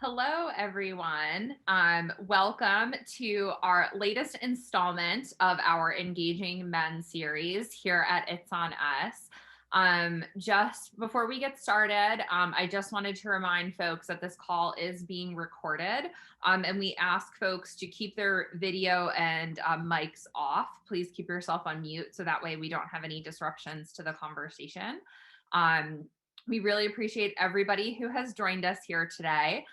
Hello, everyone. Welcome to our latest installment of our Engaging Men series here at It's On Us. Just before we get started, I just wanted to remind folks that this call is being recorded, and we ask folks to keep their video and mics off. Please keep yourself on mute so that way we don't have any disruptions to the conversation. We really appreciate everybody who has joined us here today.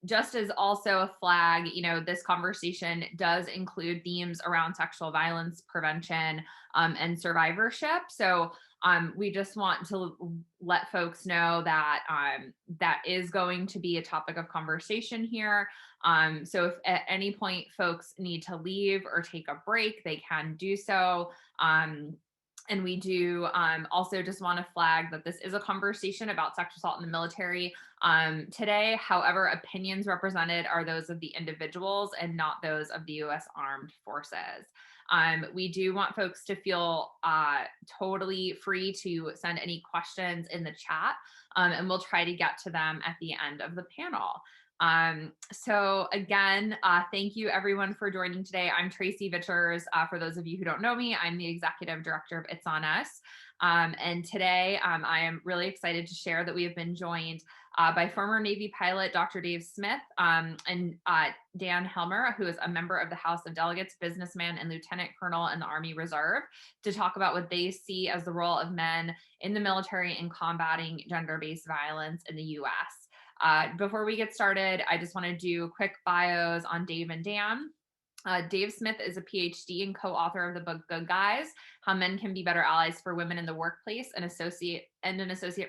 Just as also a flag, this conversation does include themes around sexual violence prevention and survivorship. So we just want to let folks know that that is going to be a topic of conversation here. So if at any point folks need to leave or take a break, they can do so. And we do also just want to flag that this is a conversation about sexual assault in the military today. However, opinions represented are those of the individuals and not those of the U.S. Armed Forces. We do want folks to feel totally free to send any questions in the chat, and we'll try to get to them at the end of the panel. So again, thank you everyone for joining today. I'm Tracy Vichers. For those of you who don't know me, I'm the Executive Director of It's On Us. And today I am really excited to share that we have been joined by former Navy pilot Dr. Dave Smith and Dan Helmer, who is a member of the House of Delegates, businessman, and lieutenant colonel in the Army Reserve, to talk about what they see as the role of men in the military in combating gender-based violence in the U.S. Before we get started, I just want to do quick bios on Dave and Dan. Dave Smith is a PhD and co-author of the book Good Guys: How Men Can Be Better Allies for Women in the Workplace, an associate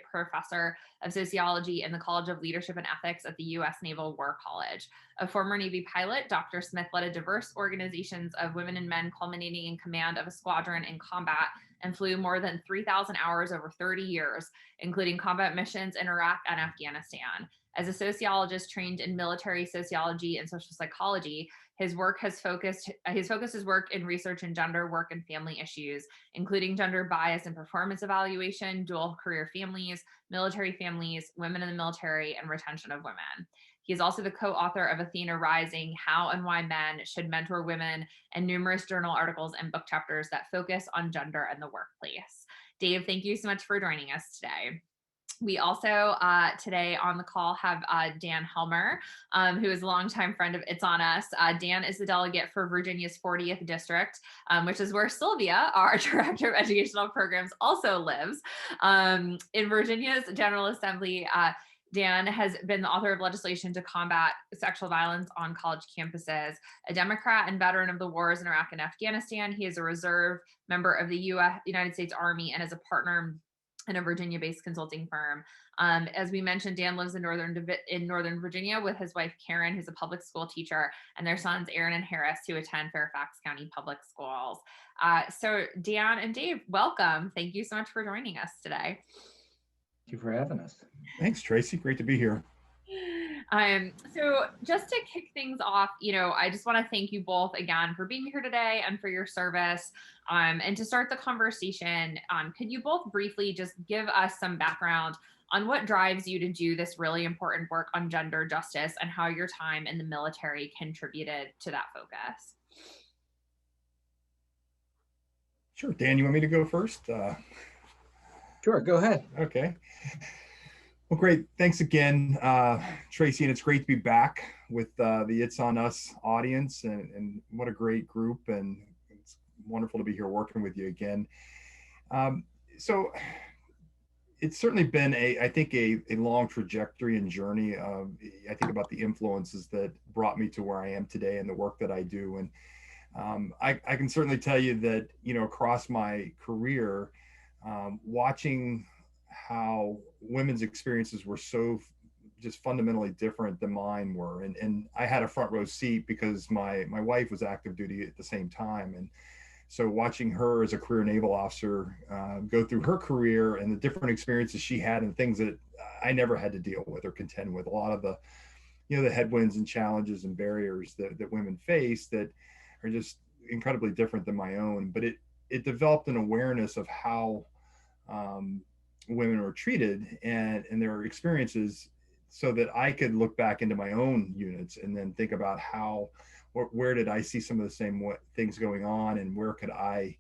professor of sociology in the College of Leadership and Ethics at the U.S. Naval War College. A former Navy pilot, Dr. Smith led a diverse organizations of women and men, culminating in command of a squadron in combat, and flew more than 3,000 hours over 30 years, including combat missions in Iraq and Afghanistan. As a sociologist trained in military sociology and social psychology, his focused his work in research in gender, work, and family issues, including gender bias and performance evaluation, dual career families, military families, women in the military, and retention of women. He is also the co-author of Athena Rising: How and Why Men Should Mentor Women, and numerous journal articles and book chapters that focus on gender and the workplace. Dave, thank you so much for joining us today. We also today on the call have Dan Helmer, who is a longtime friend of It's On Us. Dan is the delegate for Virginia's 40th District, which is where Sylvia, our Director of Educational Programs, also lives. In Virginia's General Assembly, Dan has been the author of legislation to combat sexual violence on college campuses. A Democrat and veteran of the wars in Iraq and Afghanistan, he is a reserve member of the United States Army and is a partner in a Virginia-based consulting firm. As we mentioned, Dan lives in Northern Virginia with his wife, Karen, who's a public school teacher, and their sons, Aaron and Harris, who attend Fairfax County Public Schools. So Dan and Dave, welcome. Thank you so much for joining us today. Thank you for having us. Thanks, Tracy. Great to be here. So just to kick things off, I just want to thank you both again for being here today and for your service. And to start the conversation, could you both briefly just give us some background on what drives you to do this really important work on gender justice and how your time in the military contributed to that focus? Sure. Dan, you want me to go first? Sure, go ahead. Okay. Well, great. Thanks again, Tracy, and it's great to be back with the It's On Us audience, and what a great group, and it's wonderful to be here working with you again. So it's certainly been I think a long trajectory and journey. I think about the influences that brought me to where I am today and the work that I do. And I can certainly tell you that, across my career, watching how women's experiences were so just fundamentally different than mine were. And I had a front row seat because my wife was active duty at the same time. And so watching her as a career naval officer go through her career and the different experiences she had and things that I never had to deal with or contend with, a lot of the, the headwinds and challenges and barriers that women face that are just incredibly different than my own. But it developed an awareness of how women were treated and their experiences so that I could look back into my own units and then think about where did I see some of the same things going on, and where could I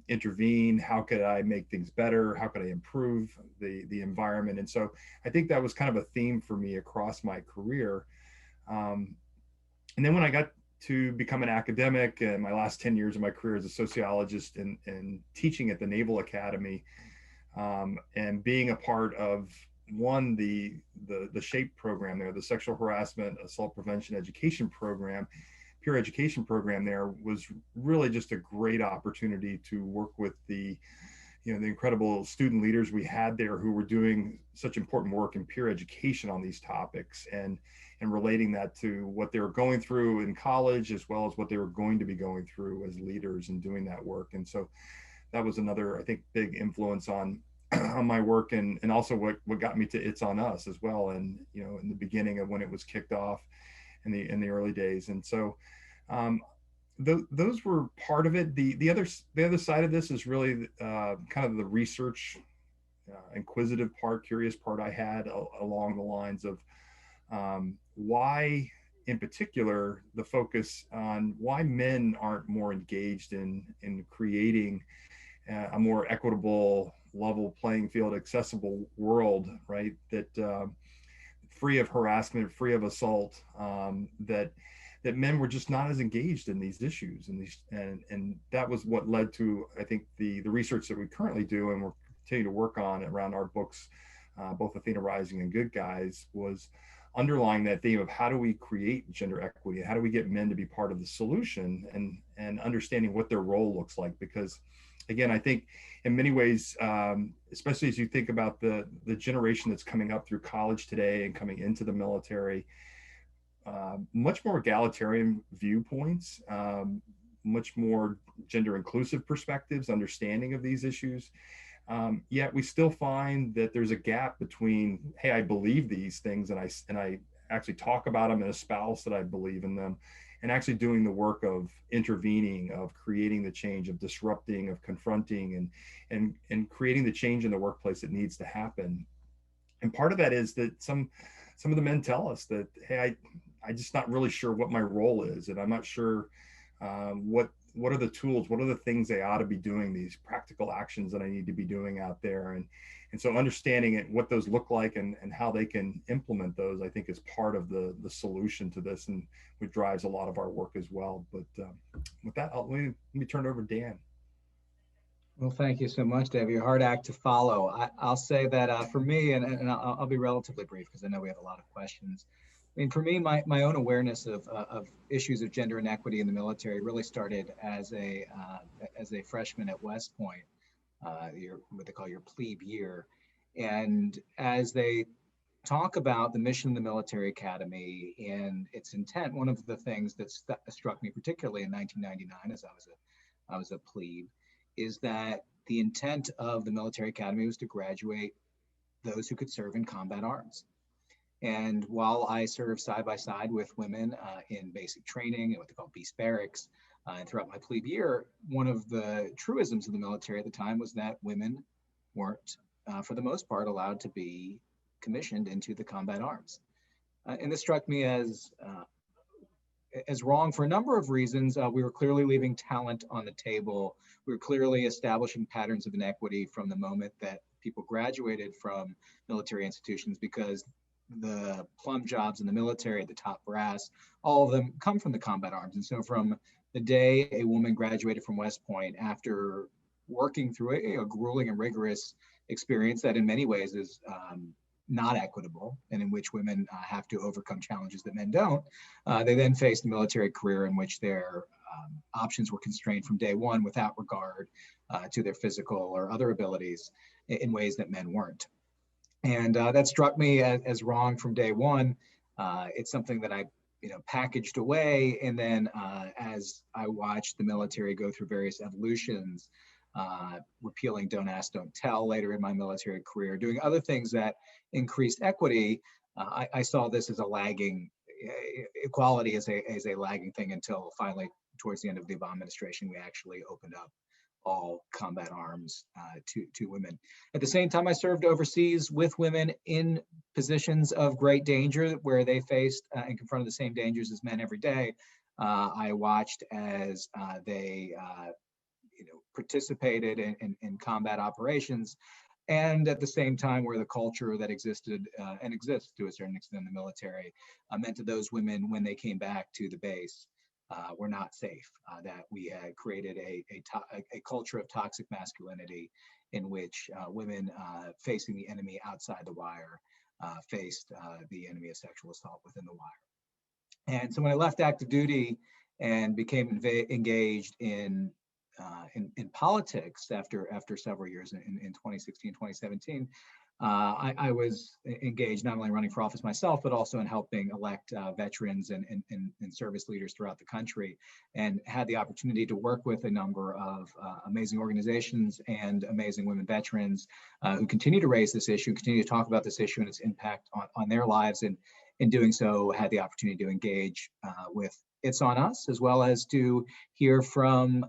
intervene? How could I make things better? How could I improve the environment? And so I think that was kind of a theme for me across my career. And then when I got to become an academic, and my last 10 years of my career as a sociologist and teaching at the Naval Academy, and being a part of the SHAPE program there, the Sexual Harassment Assault Prevention Education Program, peer education program there, was really just a great opportunity to work with the incredible student leaders we had there who were doing such important work in peer education on these topics, and relating that to what they were going through in college, as well as what they were going to be going through as leaders and doing that work. And so that was another, I think, big influence on on my work, and also what got me to It's on Us as well. And in the beginning of when it was kicked off in the early days. And so those were part of it. The other side of this is really kind of the research, inquisitive part, curious part I had along the lines of why, in particular, the focus on why men aren't more engaged in creating a more equitable, level playing field, accessible world, right? That free of harassment, free of assault, that men were just not as engaged in these issues, and that was what led to, I think, the research that we currently do and we're continuing to work on around our books, both Athena Rising and Good Guys, was underlying that theme of how do we create gender equity, how do we get men to be part of the solution, and understanding what their role looks like. Because again, I think in many ways, especially as you think about the generation that's coming up through college today and coming into the military, much more egalitarian viewpoints, much more gender inclusive perspectives, understanding of these issues. Yet we still find that there's a gap between, hey, I believe these things, and I actually talk about them and espouse that I believe in them, and actually doing the work of intervening, of creating the change, of disrupting, of confronting, and creating the change in the workplace that needs to happen. And part of that is that some of the men tell us that, hey, I just not really sure what my role is, and I'm not sure what are the tools, what are the things they ought to be doing, these practical actions that I need to be doing out there. And so understanding it, what those look like, and how they can implement those, I think, is part of the solution to this, and what drives a lot of our work as well. But with that, let me turn it over to Dan. Well, thank you so much, Dave. You're a hard act to follow. I'll say that for me, and I'll be relatively brief because I know we have a lot of questions. I mean, for me, my own awareness of issues of gender inequity in the military really started as a freshman at West Point, what they call your plebe year. And as they talk about the mission of the military academy and its intent, one of the things that struck me particularly in 1999, as I was a plebe, is that the intent of the military academy was to graduate those who could serve in combat arms. And while I served side by side with women in basic training and what they call beast barracks, and throughout my plebe year, one of the truisms of the military at the time was that women weren't, for the most part, allowed to be commissioned into the combat arms. And this struck me as wrong for a number of reasons. We were clearly leaving talent on the table. We were clearly establishing patterns of inequity from the moment that people graduated from military institutions, because the plum jobs in the military, the top brass, all of them come from the combat arms. And so from the day a woman graduated from West Point, after working through a grueling and rigorous experience that in many ways is not equitable, and in which women have to overcome challenges that men don't, they then faced a military career in which their options were constrained from day one without regard to their physical or other abilities in ways that men weren't. And that struck me as wrong from day one. It's something that I packaged away. And then as I watched the military go through various evolutions, repealing Don't Ask, Don't Tell later in my military career, doing other things that increased equity, I saw this as a lagging, equality as a lagging thing, until finally towards the end of the Obama administration, we actually opened up all combat arms to women. At the same time, I served overseas with women in positions of great danger where they faced and confronted the same dangers as men every day. I watched as they participated in combat operations, and at the same time where the culture that existed and exists to a certain extent in the military meant to those women when they came back to the base were not safe, that we had created a culture of toxic masculinity in which women facing the enemy outside the wire faced the enemy of sexual assault within the wire. And so when I left active duty and became engaged in politics after several years in 2016, 2017, I was engaged not only running for office myself, but also in helping elect veterans and service leaders throughout the country, and had the opportunity to work with a number of amazing organizations and amazing women veterans who continue to raise this issue, continue to talk about this issue and its impact on their lives. And in doing so, had the opportunity to engage with It's On Us, as well as to hear from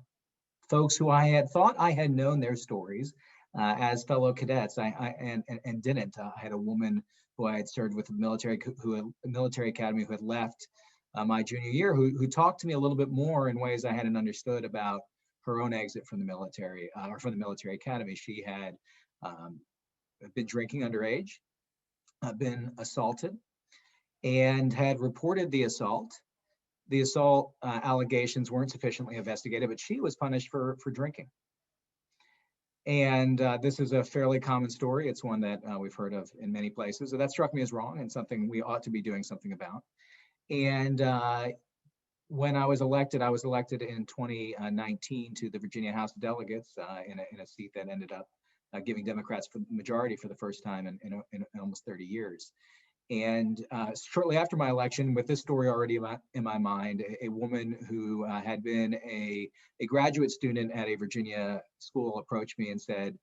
folks who I had thought I had known their stories as fellow cadets, and didn't. I had a woman who I had served with the military, military academy, who had left my junior year, who talked to me a little bit more in ways I hadn't understood about her own exit from the military or from the military academy. She had been drinking underage, been assaulted, and had reported the assault. The assault allegations weren't sufficiently investigated, but she was punished for drinking. And this is a fairly common story. It's one that we've heard of in many places. So that struck me as wrong and something we ought to be doing something about. And when I was elected in 2019 to the Virginia House of Delegates in a seat that ended up giving Democrats the majority for the first time in almost 30 years. And shortly after my election, with this story already in my mind, a woman who had been a graduate student at a Virginia school approached me and said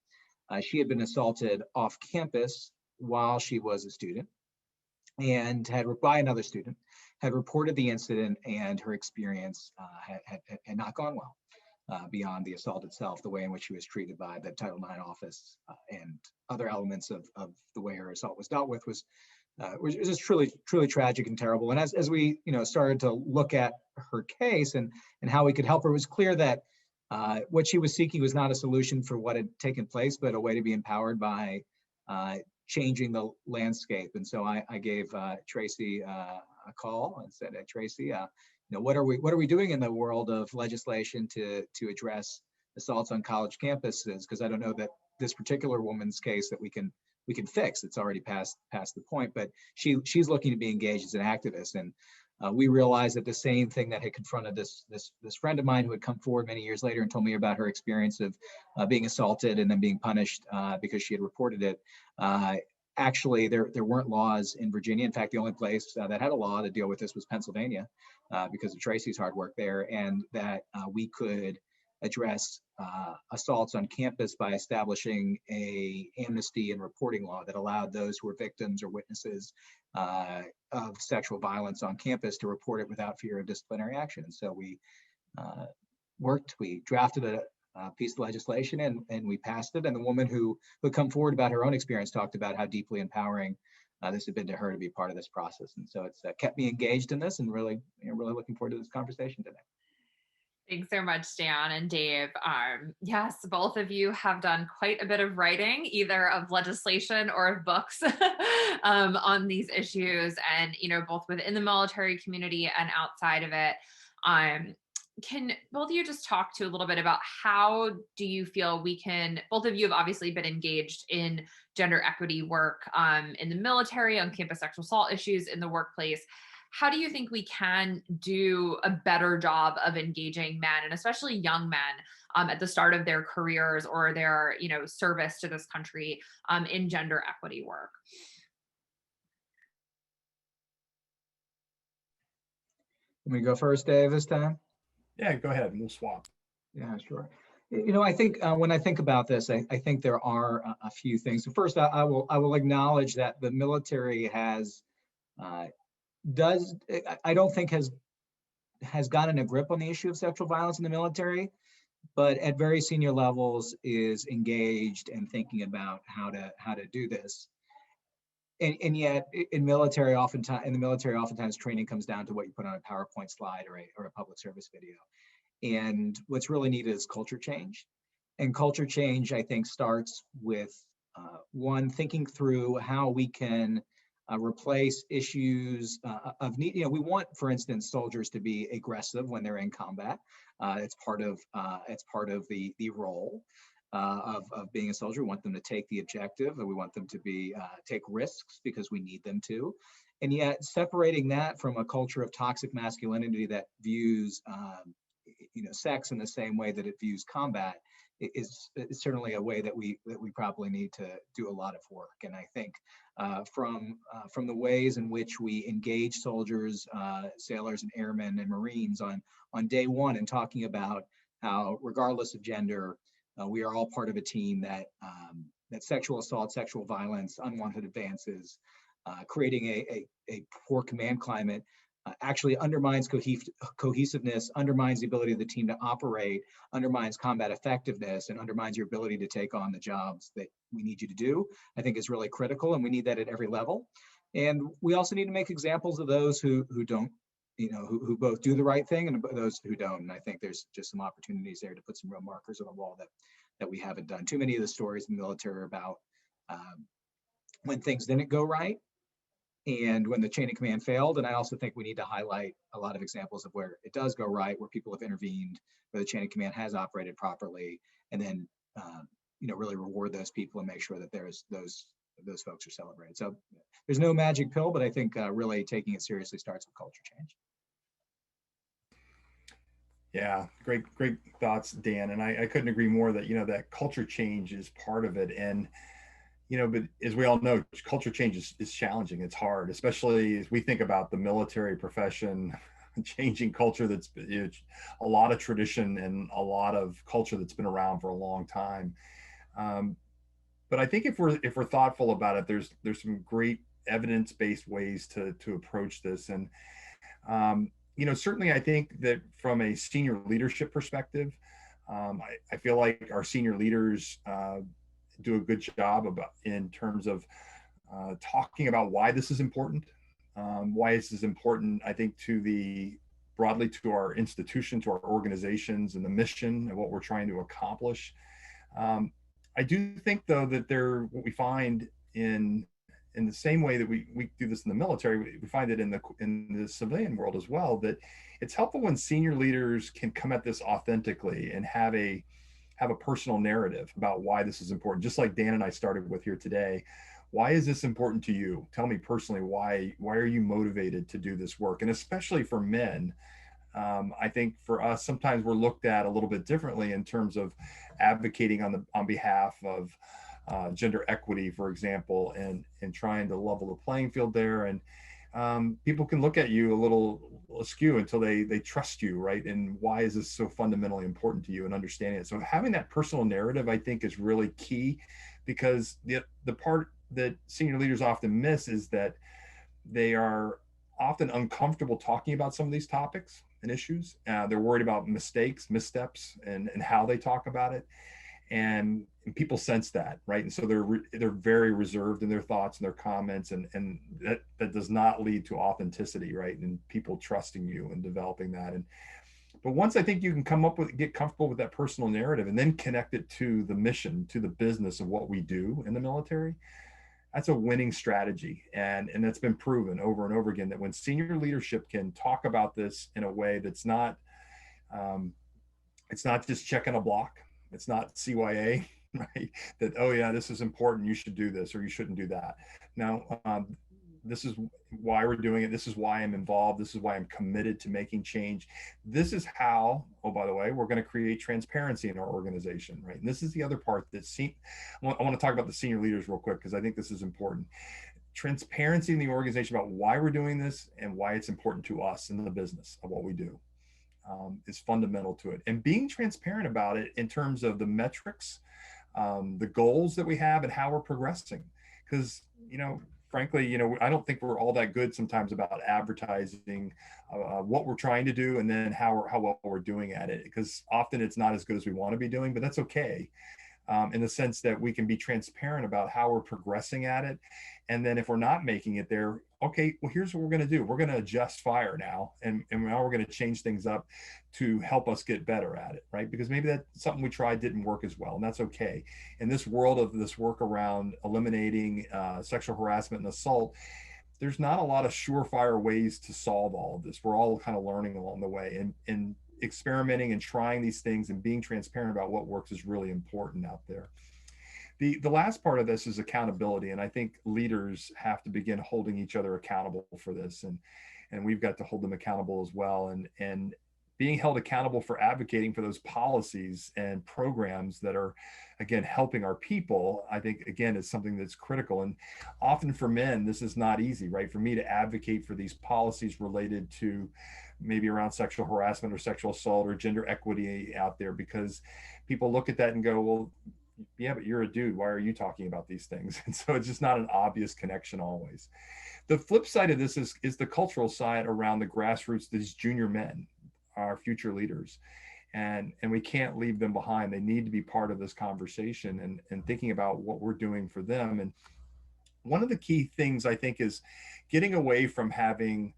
she had been assaulted off campus while she was a student, and by another student, had reported the incident, and her experience had not gone well. Beyond the assault itself, the way in which she was treated by the Title IX office and other elements of the way her assault was dealt with was just truly tragic and terrible. And as we started to look at her case and how we could help her, it was clear that what she was seeking was not a solution for what had taken place, but a way to be empowered by changing the landscape. And so I gave Tracy a call and said, Tracy, what are we doing in the world of legislation to address assaults on college campuses? Because I don't know that this particular woman's case that we can fix. It's already past the point, but she's looking to be engaged as an activist. And we realized that the same thing that had confronted this friend of mine who had come forward many years later and told me about her experience of being assaulted and then being punished because she had reported it. Actually, there weren't laws in Virginia. In fact, the only place that had a law to deal with this was Pennsylvania because of Tracy's hard work there, and that we could address assaults on campus by establishing a amnesty and reporting law that allowed those who were victims or witnesses of sexual violence on campus to report it without fear of disciplinary action. And so we drafted a piece of legislation and we passed it. And the woman who had come forward about her own experience talked about how deeply empowering this had been to her to be part of this process. And so it's kept me engaged in this, and really looking forward to this conversation today. Thanks so much, Dan and Dave. Yes, both of you have done quite a bit of writing, either of legislation or of books on these issues, and both within the military community and outside of it. Can both of you just talk to a little bit about how do you feel we can, both of you have obviously been engaged in gender equity work in the military, on campus sexual assault issues in the workplace. How do you think we can do a better job of engaging men, and especially young men at the start of their careers or their service to this country in gender equity work? Let me go first, Dave, this time. Yeah, go ahead and we'll swap. Yeah, sure. I think when I think about this, I think there are a few things. So first, I will acknowledge that the military has I don't think has gotten a grip on the issue of sexual violence in the military. but at very senior levels is engaged and thinking about how to do this. And yet in the military, oftentimes training comes down to what you put on a PowerPoint slide or a public service video. And what's really needed is culture change. And culture change, I think, starts with one, thinking through how we can replace issues of need. You know, we want, for instance, soldiers to be aggressive when they're in combat. It's part of the role of being a soldier. We want them to take the objective, and we want them to be take risks because we need them to. And yet, separating that from a culture of toxic masculinity that views sex in the same way that it views combat is certainly a way that we probably need to do a lot of work. And I think from the ways in which we engage soldiers, sailors, and airmen and Marines on day one, and talking about how, regardless of gender, we are all part of a team that sexual assault, sexual violence, unwanted advances, creating a poor command climate actually undermines cohesiveness, undermines the ability of the team to operate, undermines combat effectiveness, and undermines your ability to take on the jobs that we need you to do. I think is really critical, and we need that at every level. And we also need to make examples of those who don't, who both do the right thing and those who don't. And I think there's just some opportunities there to put some real markers on the wall that we haven't done. Too many of the stories in the military are about when things didn't go right and when the chain of command failed. And I also think we need to highlight a lot of examples of where it does go right, where people have intervened, where the chain of command has operated properly, and then really reward those people and make sure that there's those folks are celebrated. So there's no magic pill, but I think really taking it seriously starts with culture change. Yeah, great thoughts, Dan. And I couldn't agree more that, that culture change is part of it. And, but as we all know, culture change is challenging. It's hard, especially as we think about the military profession, changing culture that's a lot of tradition and a lot of culture that's been around for a long time. But I think if we're thoughtful about it, there's some great evidence-based ways to approach this. And certainly I think that from a senior leadership perspective, I feel like our senior leaders do a good job in terms of talking about why this is important. Why this is important, I think, broadly to our institution, to our organizations, and the mission and what we're trying to accomplish. I do think, though, that what we find in the same way that we do this in the military, we find it in the civilian world as well, that it's helpful when senior leaders can come at this authentically and have a personal narrative about why this is important. Just like Dan and I started with here today. Why is this important to you? Tell me personally, why are you motivated to do this work? And especially for men, I think for us, sometimes we're looked at a little bit differently in terms of advocating on behalf of gender equity, for example, and trying to level the playing field there. And people can look at you a little askew until they trust you, right? And why is this so fundamentally important to you, and understanding it? So having that personal narrative, I think, is really key, because the part that senior leaders often miss is that they are often uncomfortable talking about some of these topics and issues. They're worried about mistakes, missteps, and how they talk about it. And people sense that, right? And so they're very reserved in their thoughts and their comments, and that does not lead to authenticity, right? And people trusting you and developing that. But once I think you can get comfortable with that personal narrative and then connect it to the mission, to the business of what we do in the military, that's a winning strategy. And that's been proven over and over again, that when senior leadership can talk about this in a way that's not, it's not just checking a block. It's not CYA, right? That, oh yeah, this is important, you should do this, or you shouldn't do that. Now, this is why we're doing it. This is why I'm involved. This is why I'm committed to making change. This is how, oh, by the way, we're going to create transparency in our organization, right? And this is the other part that I want to talk about the senior leaders real quick, because I think this is important. Transparency in the organization about why we're doing this and why it's important to us in the business of what we do is fundamental to it. And being transparent about it in terms of the metrics, the goals that we have, and how we're progressing. Because, frankly, I don't think we're all that good sometimes about advertising what we're trying to do and then how well we're doing at it, because often it's not as good as we want to be doing, but that's okay. In the sense that we can be transparent about how we're progressing at it. And then if we're not making it there, okay, well, here's what we're going to do. We're going to adjust fire now. And now we're going to change things up to help us get better at it, right? Because maybe that's something we tried didn't work as well, and that's okay. In this world of this work around eliminating sexual harassment and assault, there's not a lot of surefire ways to solve all of this. We're all kind of learning along the way, and experimenting and trying these things and being transparent about what works is really important out there. The last part of this is accountability, and I think leaders have to begin holding each other accountable for this, and we've got to hold them accountable as well, and being held accountable for advocating for those policies and programs that are, again, helping our people, I think, again, is something that's critical. And often for men, this is not easy, right? For me to advocate for these policies related to maybe around sexual harassment or sexual assault or gender equity out there, because people look at that and go, well, yeah, but you're a dude. Why are you talking about these things? And so it's just not an obvious connection always. The flip side of this is the cultural side around the grassroots, these junior men, our future leaders. And we can't leave them behind. They need to be part of this conversation and thinking about what we're doing for them. And one of the key things, I think, is getting away from having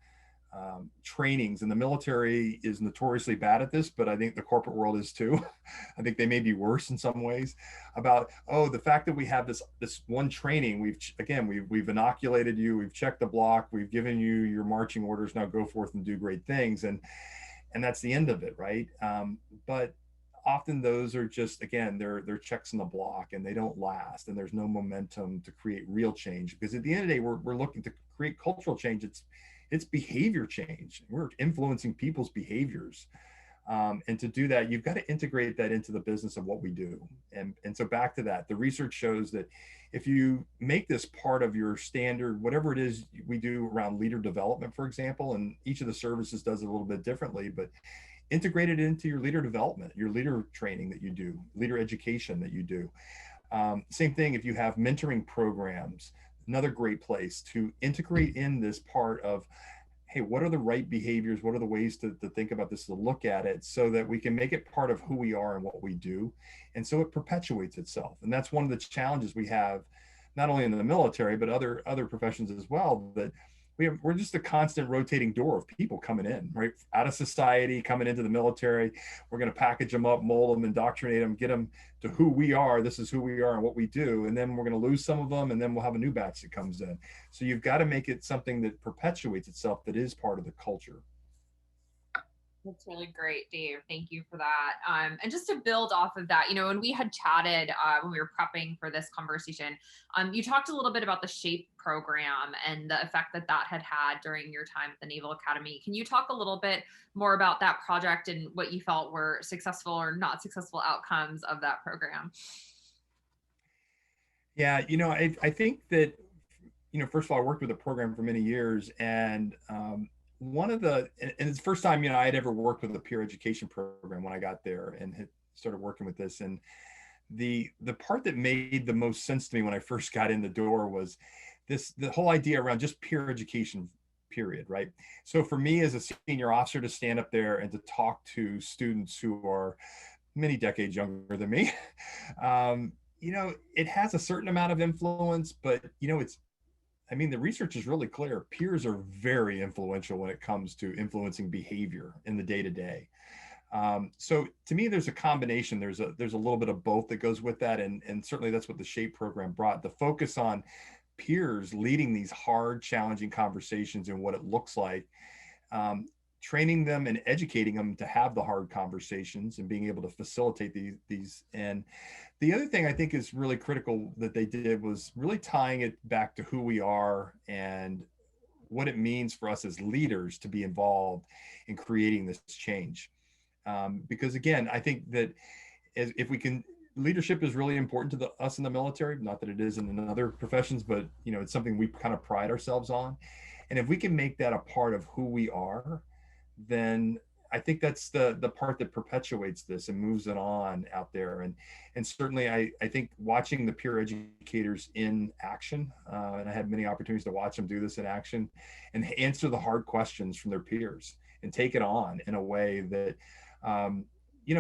trainings. And the military is notoriously bad at this, but I think the corporate world is too. I think they may be worse in some ways, about, oh, the fact that we have this one training, we've inoculated you, we've checked the block, we've given you your marching orders, now go forth and do great things. And that's the end of it, right? But often those are just, again, they're checks in the block, and they don't last, and there's no momentum to create real change, because at the end of the day, we're looking to create cultural change. It's behavior change. We're influencing people's behaviors. And to do that, you've got to integrate that into the business of what we do. And so back to that, the research shows that if you make this part of your standard, whatever it is we do around leader development, for example, and each of the services does it a little bit differently, but integrate it into your leader development, your leader training that you do, leader education that you do. Same thing if you have mentoring programs, another great place to integrate in this part of, hey, what are the right behaviors? What are the ways to think about this, to look at it, so that we can make it part of who we are and what we do. And so it perpetuates itself. And that's one of the challenges we have, not only in the military, but other professions as well, that we're just a constant rotating door of people coming in, right? Out of society, coming into the military. We're going to package them up, mold them, indoctrinate them, get them to who we are. This is who we are and what we do. And then we're going to lose some of them, and then we'll have a new batch that comes in. So you've got to make it something that perpetuates itself, that is part of the culture. That's really great, Dave. Thank you for that. And just to build off of that, when we had chatted when we were prepping for this conversation, you talked a little bit about the SHAPE program and the effect that had during your time at the Naval Academy. Can you talk a little bit more about that project and what you felt were successful or not successful outcomes of that program? Yeah, I think that, first of all, I worked with the program for many years, and and it's the first time, I had ever worked with a peer education program when I got there and had started working with this. And the part that made the most sense to me when I first got in the door was the whole idea around just peer education, period, right? So for me as a senior officer to stand up there and to talk to students who are many decades younger than me, it has a certain amount of influence, but the research is really clear. Peers are very influential when it comes to influencing behavior in the day-to-day. So to me, there's a combination. There's a little bit of both that goes with that. And certainly that's what the SHAPE program brought. The focus on peers leading these hard, challenging conversations and what it looks like, training them and educating them to have the hard conversations and being able to facilitate these. And the other thing I think is really critical that they did was really tying it back to who we are and what it means for us as leaders to be involved in creating this change. Because again, I think that if we can, leadership is really important to us in the military, not that it is in other professions, but it's something we kind of pride ourselves on. And if we can make that a part of who we are, then I think that's the part that perpetuates this and moves it on out there. And certainly I think watching the peer educators in action, and I had many opportunities to watch them do this in action and answer the hard questions from their peers and take it on in a way that,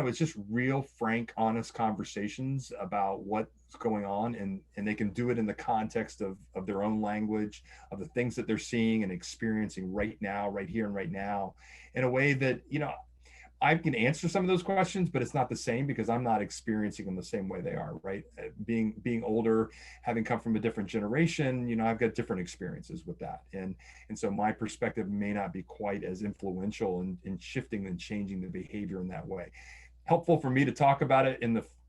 it's just real, frank, honest conversations about what's going on, and they can do it in the context of their own language, of the things that they're seeing and experiencing right now, right here and right now, in a way that, I can answer some of those questions, but it's not the same because I'm not experiencing them the same way they are, right? Being older, having come from a different generation, I've got different experiences with that. And so my perspective may not be quite as influential in shifting and changing the behavior in that way. Helpful for me to talk about it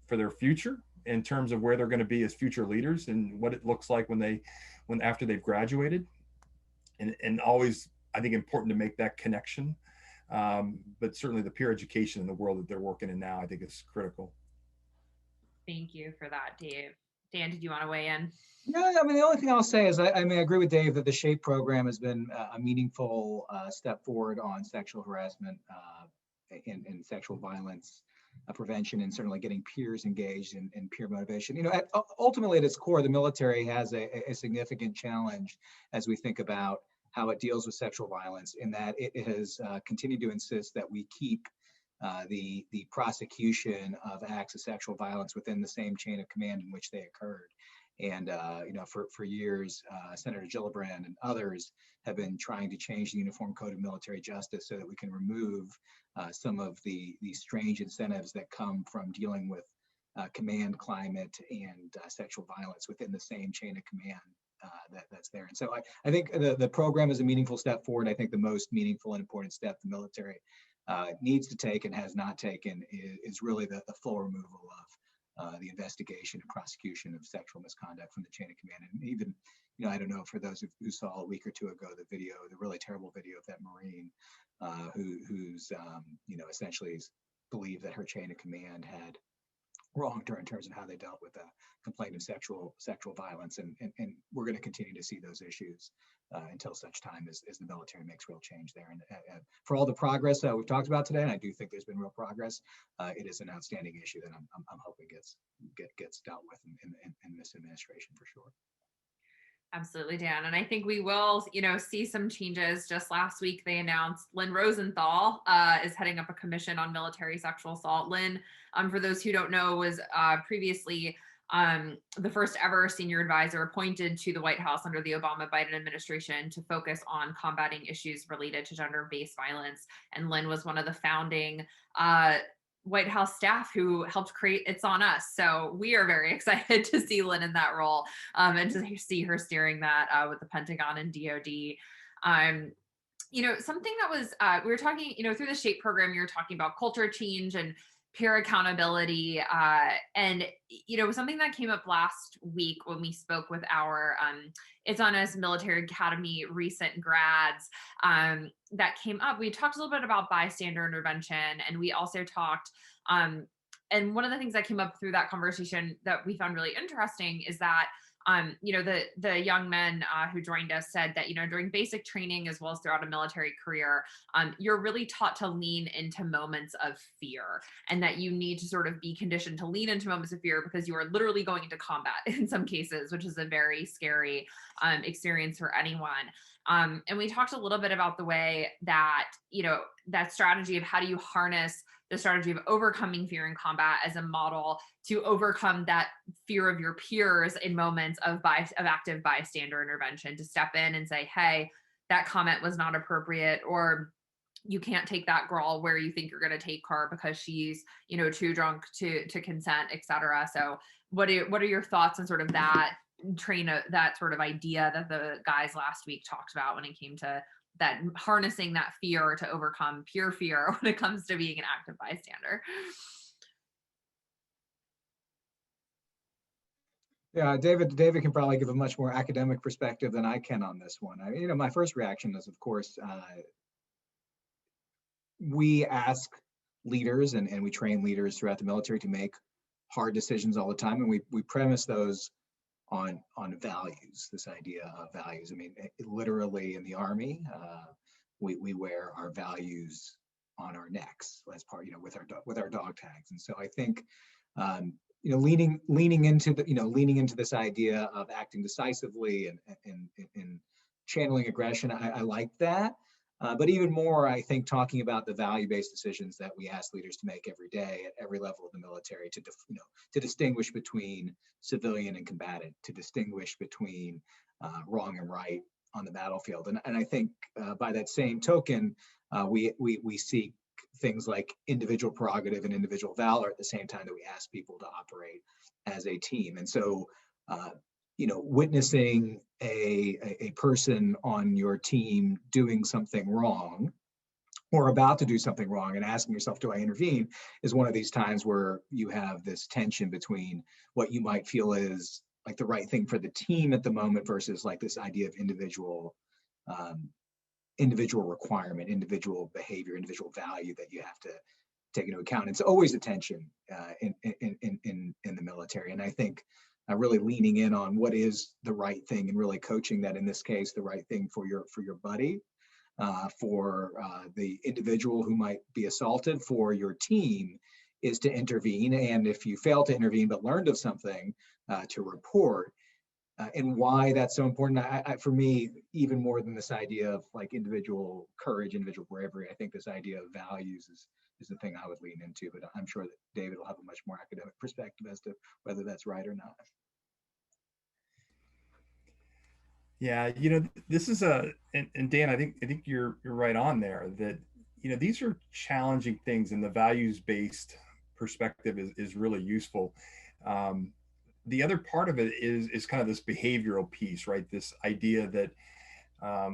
for their future in terms of where they're going to be as future leaders and what it looks like when after they've graduated. And always, I think, important to make that connection. But certainly the peer education in the world that they're working in now, I think, is critical. Thank you for that, Dave. Dan, did you want to weigh in? No, I mean, the only thing I'll say is, I agree with Dave that the SHAPE program has been a meaningful step forward on sexual harassment and sexual violence prevention, and certainly getting peers engaged in peer motivation. Ultimately at its core, the military has a significant challenge as we think about how it deals with sexual violence, in that it has continued to insist that we keep the prosecution of acts of sexual violence within the same chain of command in which they occurred. And for years, Senator Gillibrand and others have been trying to change the Uniform Code of Military Justice so that we can remove some of the strange incentives that come from dealing with command climate and sexual violence within the same chain of command that's there. And so I think the program is a meaningful step forward. I think the most meaningful and important step the military needs to take and has not taken is really the full removal of the investigation and prosecution of sexual misconduct from the chain of command. And even, I don't know, for those who saw a week or two ago the really terrible video of that Marine who's essentially believed that her chain of command had wronged her in terms of how they dealt with a complaint of sexual violence, and we're going to continue to see those issues until such time as the military makes real change there. And for all the progress we've talked about today, and I do think there's been real progress, it is an outstanding issue that I'm hoping gets dealt with in this administration for sure. Absolutely, Dan. And I think we will, see some changes. Just last week, they announced Lynn Rosenthal is heading up a commission on military sexual assault. Lynn, for those who don't know, was previously the first ever senior advisor appointed to the White House under the Obama-Biden administration to focus on combating issues related to gender-based violence. And Lynn was one of the founding White House staff who helped create It's On Us. So we are very excited to see Lynn in that role and to see her steering that with the Pentagon and DOD. Something that was, we were talking, through the SHAPE program, you were talking about culture change and peer accountability. And something that came up last week when we spoke with our It's On Us Military Academy recent grads, that came up. We talked a little bit about bystander intervention, and we also talked, and one of the things that came up through that conversation that we found really interesting is that the young men who joined us said that, during basic training as well as throughout a military career, you're really taught to lean into moments of fear, and that you need to sort of be conditioned to lean into moments of fear because you are literally going into combat in some cases, which is a very scary experience for anyone. And we talked a little bit about the way that, that strategy of how do you harness the strategy of overcoming fear in combat as a model to overcome that fear of your peers in moments of active bystander intervention, to step in and say, hey, that comment was not appropriate, or you can't take that girl where you think you're going to take her because she's, too drunk to consent, et cetera. So what are your thoughts on sort of that that sort of idea that the guys last week talked about when it came to that harnessing that fear to overcome peer fear when it comes to being an active bystander? Yeah, David can probably give a much more academic perspective than I can on this one. My first reaction is, of course, we ask leaders and we train leaders throughout the military to make hard decisions all the time, and we premise those on values, this idea of values. I mean, literally in the Army, we wear our values on our necks as part, with our dog tags. And so I think, leaning into this idea of acting decisively and channeling aggression, I like that. But even more, I think talking about the value-based decisions that we ask leaders to make every day at every level of the military to distinguish between civilian and combatant, to distinguish between wrong and right on the battlefield. And I think by that same token, we seek things like individual prerogative and individual valor at the same time that we ask people to operate as a team. And so, witnessing a person on your team doing something wrong or about to do something wrong and asking yourself, do I intervene, is one of these times where you have this tension between what you might feel is like the right thing for the team at the moment versus like this idea of individual requirement, individual behavior, individual value that you have to take into account. It's always a tension in the military. And I think really leaning in on what is the right thing and really coaching that, in this case, the right thing for your buddy, for the individual who might be assaulted, for your team, is to intervene. And if you fail to intervene but learned of something, to report. And why that's so important, for me, even more than this idea of like individual courage, individual bravery, I think this idea of values is the thing I would lean into. But I'm sure that David will have a much more academic perspective as to whether that's right or not. Yeah, this is and Dan, I think you're right on there, that these are challenging things, and the values-based perspective is really useful. The other part of it is kind of this behavioral piece, right? This idea that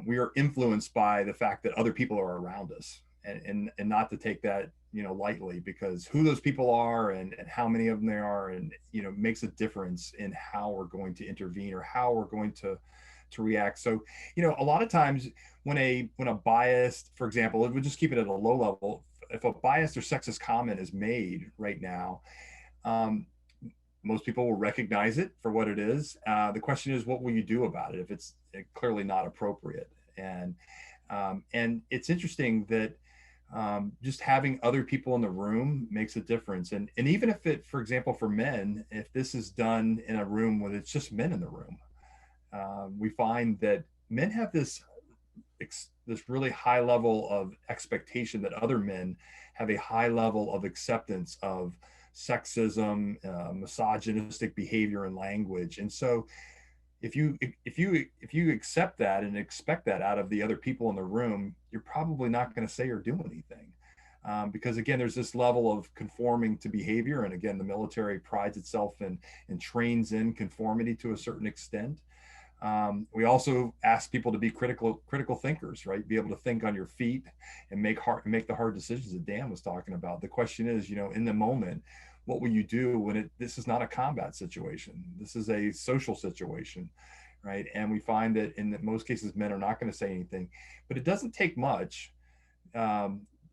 we are influenced by the fact that other people are around us, and not to take that lightly, because who those people are and how many of them there are, and makes a difference in how we're going to intervene or how we're going to react. So a lot of times when a biased, for example, we'll just keep it at a low level, if a biased or sexist comment is made right now, most people will recognize it for what it is. The question is, what will you do about it if it's clearly not appropriate? And it's interesting that just having other people in the room makes a difference. And even if it, for example, for men, if this is done in a room where it's just men in the room, we find that men have this really high level of expectation that other men have a high level of acceptance of sexism, misogynistic behavior and language. And so if you accept that and expect that out of the other people in the room, you're probably not going to say or do anything. Because again, there's this level of conforming to behavior. And again, the military prides itself and trains in conformity to a certain extent. We also ask people to be critical thinkers, right? Be able to think on your feet and make the hard decisions that Dan was talking about. The question is, in the moment, what will you do when this is not a combat situation? This is a social situation, right? And we find that in most cases, men are not going to say anything, but it doesn't take much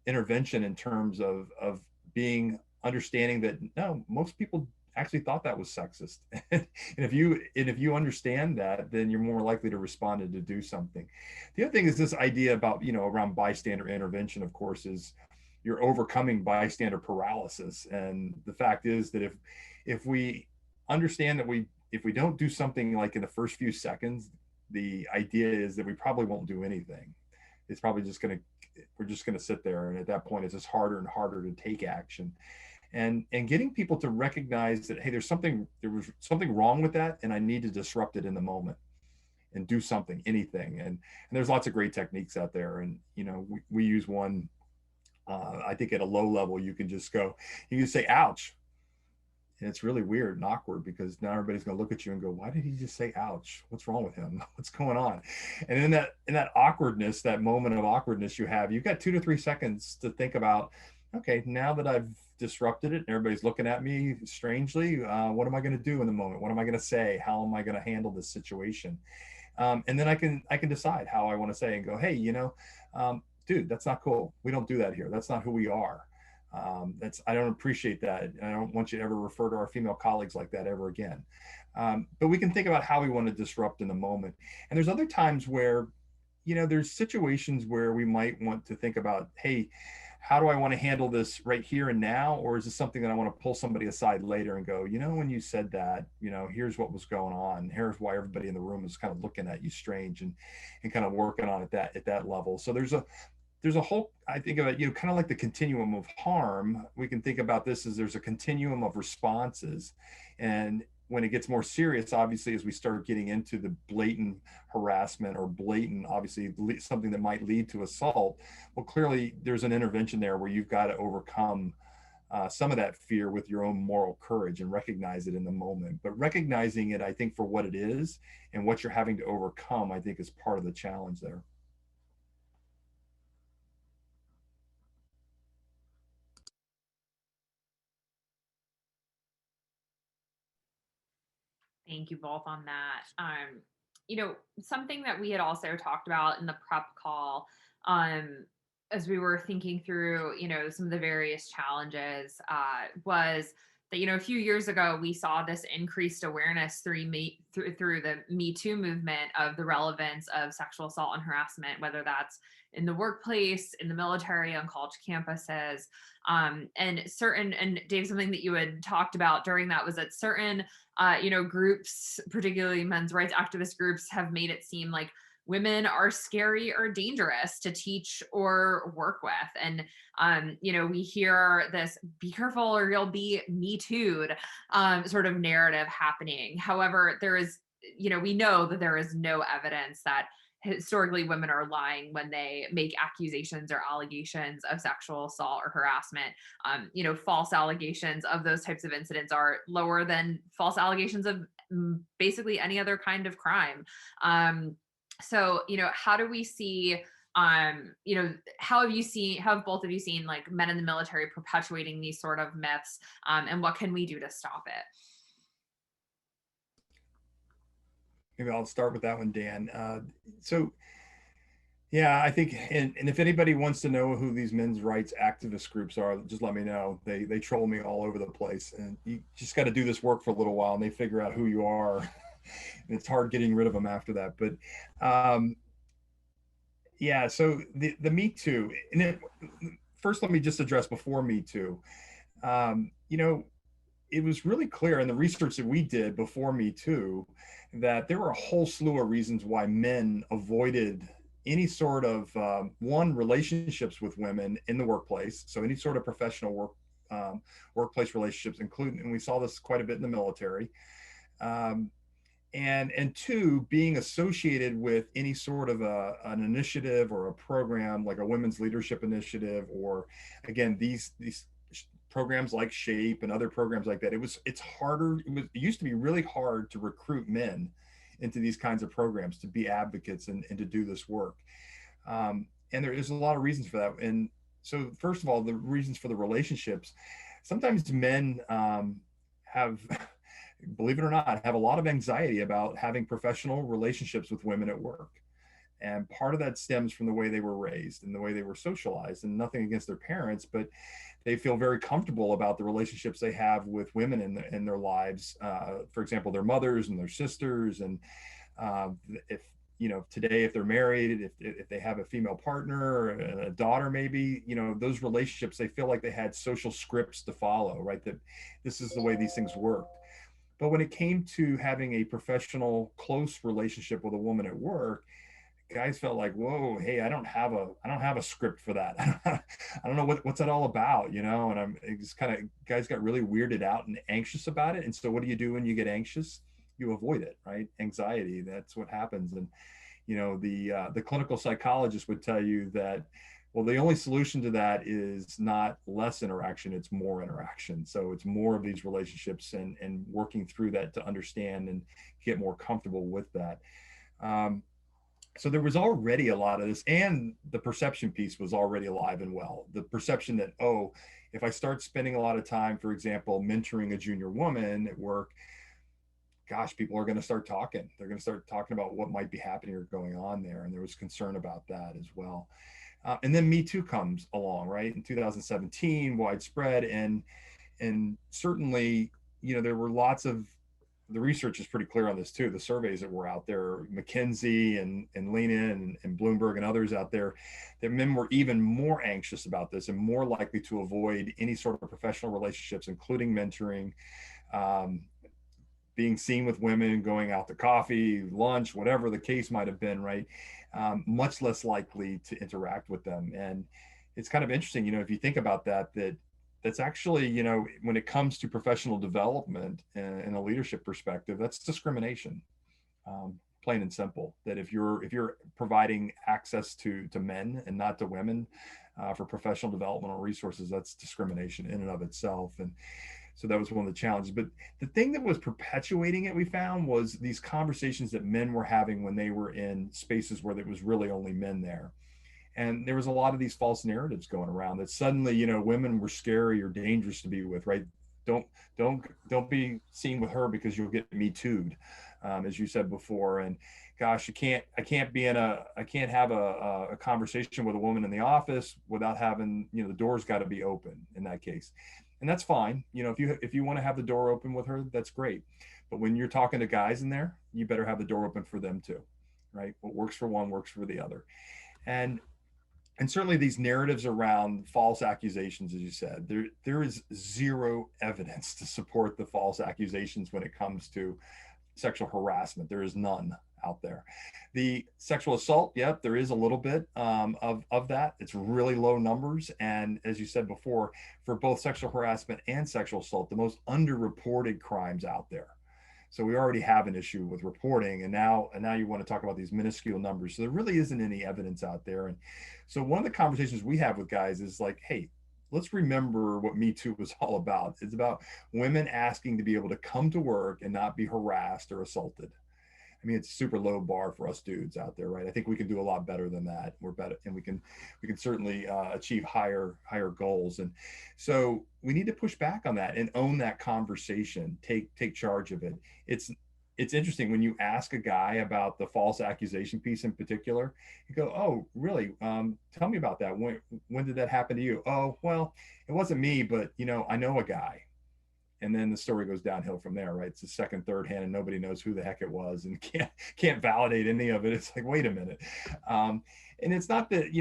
intervention in terms of being understanding that no, most people actually thought that was sexist. And if you understand that, then you're more likely to respond and to do something. The other thing is this idea about, around bystander intervention, of course, is you're overcoming bystander paralysis. And the fact is that if we understand that if we don't do something like in the first few seconds, the idea is that we probably won't do anything. It's probably we're just going to sit there. And at that point, it's just harder and harder to take action. And getting people to recognize that, hey, there was something wrong with that, and I need to disrupt it in the moment and do something, anything. And there's lots of great techniques out there. And, we use one, I think at a low level, you can say, ouch. And it's really weird and awkward because now everybody's going to look at you and go, why did he just say, ouch? What's wrong with him? What's going on? And in that awkwardness, that moment of awkwardness you've got 2 to 3 seconds to think about, okay, now that I've disrupted it and everybody's looking at me strangely, what am I going to do in the moment? What am I going to say? How am I going to handle this situation? And then I can decide how I want to say and go, hey, dude, that's not cool. We don't do that here. That's not who we are. I don't appreciate that. I don't want you to ever refer to our female colleagues like that ever again. But we can think about how we want to disrupt in the moment. And there's other times where, there's situations where we might want to think about, hey, how do I want to handle this right here and now? Or is this something that I want to pull somebody aside later and go, when you said that, here's what was going on. Here's why everybody in the room is kind of looking at you strange, and kind of working on at that level. So there's a whole, I think of it, kind of like the continuum of harm. We can think about this as there's a continuum of responses. And when it gets more serious, obviously, as we start getting into the blatant harassment or blatant, obviously, something that might lead to assault, well, clearly there's an intervention there where you've got to overcome some of that fear with your own moral courage and recognize it in the moment. But recognizing it, I think, for what it is and what you're having to overcome, I think is part of the challenge there. Thank you both on that. Something that we had also talked about in the prep call, as we were thinking through, some of the various challenges, was that, a few years ago, we saw this increased awareness through the Me Too movement of the relevance of sexual assault and harassment, whether that's in the workplace, in the military, on college campuses. And Dave, something that you had talked about during that was that certain groups, particularly men's rights activist groups, have made it seem like women are scary or dangerous to teach or work with. And, we hear this, be careful or you'll be Me Too'd sort of narrative happening. However, there is, we know that there is no evidence that historically women are lying when they make accusations or allegations of sexual assault or harassment. False allegations of those types of incidents are lower than false allegations of basically any other kind of crime. So, how do we see, how have both of you seen like men in the military perpetuating these sort of myths, and what can we do to stop it? Maybe I'll start with that one, Dan. Yeah, I think, and if anybody wants to know who these men's rights activist groups are, just let me know. They troll me all over the place, and you just got to do this work for a little while, and they figure out who you are. And it's hard getting rid of them after that. But yeah, so the Me Too, and first let me just address before Me Too. It was really clear in the research that we did before Me Too that there were a whole slew of reasons why men avoided any sort of relationships with women in the workplace. So any sort of professional workplace relationships, including, and we saw this quite a bit in the military. And two, being associated with any sort of an initiative or a program like a women's leadership initiative, or again, these programs like SHAPE and other programs like that. It's harder. It used to be really hard to recruit men into these kinds of programs to be advocates and to do this work. And there is a lot of reasons for that. And so first of all, the reasons for the relationships, sometimes men have, believe it or not, have a lot of anxiety about having professional relationships with women at work. And part of that stems from the way they were raised and the way they were socialized, and nothing against their parents, but they feel very comfortable about the relationships they have with women in their lives. For example, their mothers and their sisters. And if today, if they're married, if they have a female partner or a daughter, maybe, those relationships, they feel like they had social scripts to follow, right? That this is the way these things worked. But when it came to having a professional, close relationship with a woman at work, guys felt like, whoa, hey, I don't have a script for that. I don't know what's that all about, and I'm just kind of, guys got really weirded out and anxious about it. And so what do you do when you get anxious? You avoid it, right? Anxiety, that's what happens. And, the clinical psychologist would tell you that, well, the only solution to that is not less interaction, it's more interaction. So it's more of these relationships and working through that to understand and get more comfortable with that. So there was already a lot of this, and the perception piece was already alive and well. The perception that, oh, if I start spending a lot of time, for example, mentoring a junior woman at work, gosh, people are going to start talking. They're going to start talking about what might be happening or going on there. And there was concern about that as well. And then Me Too comes along, right? In 2017, widespread. And certainly, there were lots of the research is pretty clear on this too. The surveys that were out there, McKinsey and Lena and Bloomberg and others out there, that men were even more anxious about this and more likely to avoid any sort of professional relationships, including mentoring, um, being seen with women, going out to coffee, lunch, whatever the case might have been, right? Much less likely to interact with them. And it's kind of interesting, if you think about that, that's actually, when it comes to professional development and a leadership perspective, that's discrimination, plain and simple. That if you're providing access to men and not to women for professional developmental resources, that's discrimination in and of itself. And so that was one of the challenges. But the thing that was perpetuating it, we found, was these conversations that men were having when they were in spaces where there was really only men there. And there was a lot of these false narratives going around that suddenly, women were scary or dangerous to be with, right? Don't be seen with her because you'll get me too'd, as you said before. And gosh, I can't have a conversation with a woman in the office without having, the door's got to be open in that case. And that's fine. If you want to have the door open with her, that's great. But when you're talking to guys in there, you better have the door open for them too, right? What works for one works for the other. And certainly these narratives around false accusations, as you said, there is zero evidence to support the false accusations when it comes to sexual harassment. There is none out there. The sexual assault, yep, there is a little bit of that. It's really low numbers. And as you said before, for both sexual harassment and sexual assault, the most underreported crimes out there. So we already have an issue with reporting, and now you want to talk about these minuscule numbers. So there really isn't any evidence out there. And so one of the conversations we have with guys is like, hey, let's remember what Me Too was all about. It's about women asking to be able to come to work and not be harassed or assaulted. I mean, it's a super low bar for us dudes out there, right? I think we can do a lot better than that. We're better, and we can certainly achieve higher goals. And so we need to push back on that and own that conversation. Take charge of it. It's interesting when you ask a guy about the false accusation piece in particular. You go, "Oh, really? Tell me about that. When did that happen to you?" "Oh, well, it wasn't me, but I know a guy." And then the story goes downhill from there, right? It's the second, third hand, and nobody knows who the heck it was and can't validate any of it. It's like, wait a minute. And it's not that,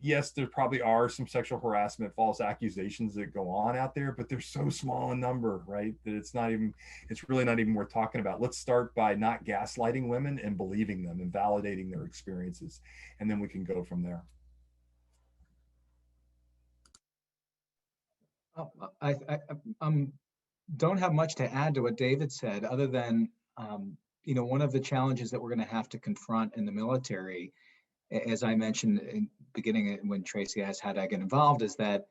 yes, there probably are some sexual harassment, false accusations that go on out there, but they're so small in number, right? That it's really not even worth talking about. Let's start by not gaslighting women and believing them and validating their experiences. And then we can go from there. I'm don't have much to add to what David said, other than, one of the challenges that we're going to have to confront in the military, as I mentioned in beginning when Tracy asked how did I get involved, is that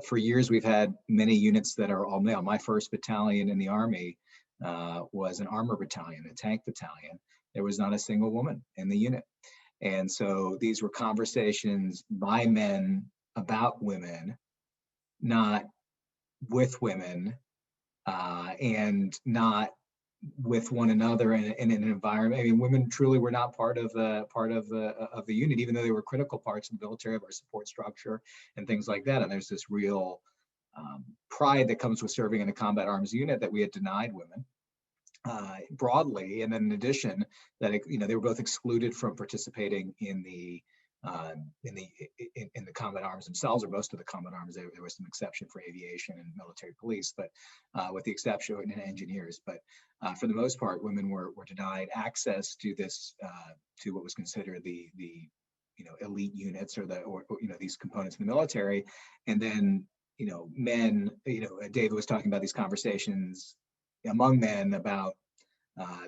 for years we've had many units that are all male. My first battalion in the Army was an armor battalion, a tank battalion. There was not a single woman in the unit. And so these were conversations by men about women, not with women, and not with one another in an environment. I mean, women truly were not part of the unit, even though they were critical parts of the military, of our support structure and things like that. And there's this real pride that comes with serving in a combat arms unit that we had denied women broadly. And then in addition, that they were both excluded from participating in the combat arms themselves, or most of the combat arms. There was some exception for aviation and military police, but with the exception of engineers. But for the most part, women were denied access to this, to what was considered the elite units, or these components in the military. And then men, David was talking about these conversations among men about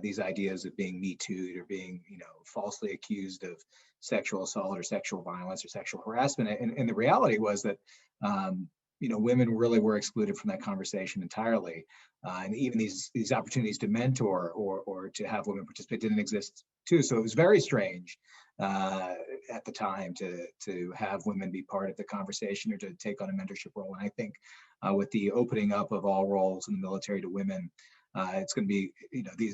these ideas of being Me Too'd or being, falsely accused of sexual assault or sexual violence or sexual harassment. And the reality was that, women really were excluded from that conversation entirely. And even these opportunities to mentor or to have women participate didn't exist too. So it was very strange at the time to have women be part of the conversation or to take on a mentorship role. And I think with the opening up of all roles in the military to women, it's going to be,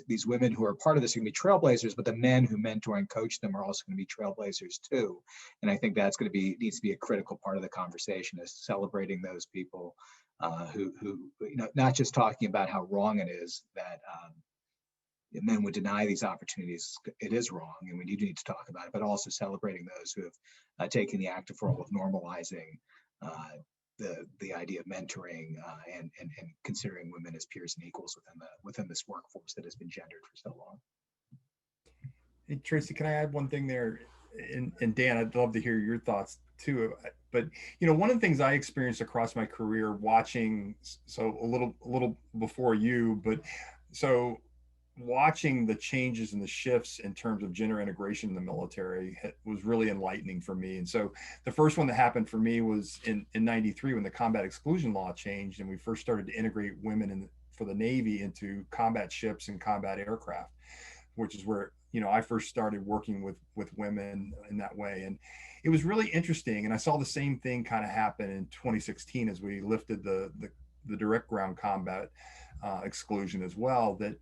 these women who are part of this are going to be trailblazers, but the men who mentor and coach them are also going to be trailblazers too. And I think that's going to needs to be a critical part of the conversation, is celebrating those people who not just talking about how wrong it is that men would deny these opportunities, it is wrong, and we do need to talk about it, but also celebrating those who have taken the active role of normalizing the idea of mentoring and considering women as peers and equals within this workforce that has been gendered for so long. Hey, Tracy, can I add one thing there? And Dan, I'd love to hear your thoughts too. But one of the things I experienced across my career watching, so a little before you, but so watching the changes and the shifts in terms of gender integration in the military was really enlightening for me. And so the first one that happened for me was in 93 when the combat exclusion law changed and we first started to integrate women for the Navy into combat ships and combat aircraft, which is where I first started working with women in that way. And it was really interesting. And I saw the same thing kind of happen in 2016 as we lifted the direct ground combat exclusion as well, that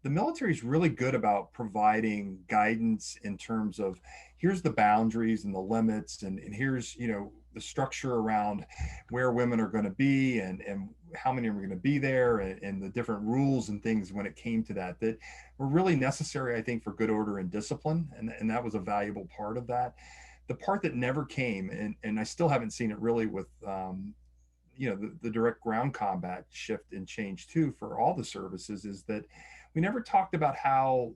the military is really good about providing guidance in terms of here's the boundaries and the limits and here's the structure around where women are going to be and how many are going to be there and the different rules and things when it came to that were really necessary, I think, for good order and discipline, and that was a valuable part of that. The part that never came, and I still haven't seen it really with the direct ground combat shift and change too for all the services, is that we never talked about how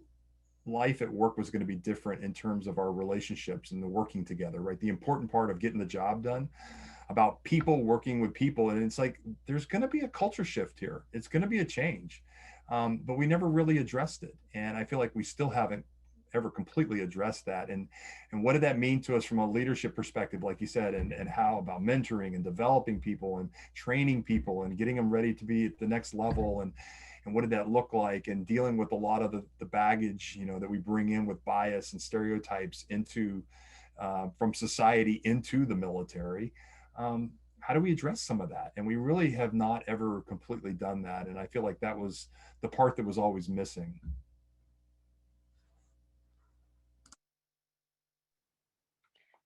life at work was going to be different in terms of our relationships and the working together, right? The important part of getting the job done, about people working with people. And it's like, there's going to be a culture shift here. It's going to be a change. But we never really addressed it. And I feel like we still haven't ever completely addressed that. And what did that mean to us from a leadership perspective, like you said, and how about mentoring and developing people and training people and getting them ready to be at the next level, and what did that look like, and dealing with a lot of the baggage that we bring in with bias and stereotypes into from society into the military. How do we address some of that? And we really have not ever completely done that. And I feel like that was the part that was always missing.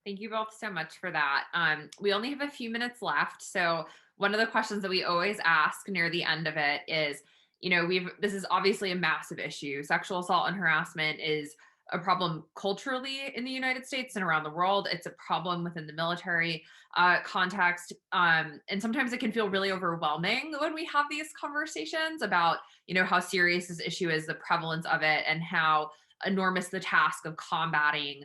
Thank you both so much for that. We only have a few minutes left. So one of the questions that we always ask near the end of it is, this is obviously a massive issue. Sexual assault and harassment is a problem culturally in the United States and around the world. It's a problem within the military context. And sometimes it can feel really overwhelming when we have these conversations about, how serious this issue is, the prevalence of it, and how enormous the task of combating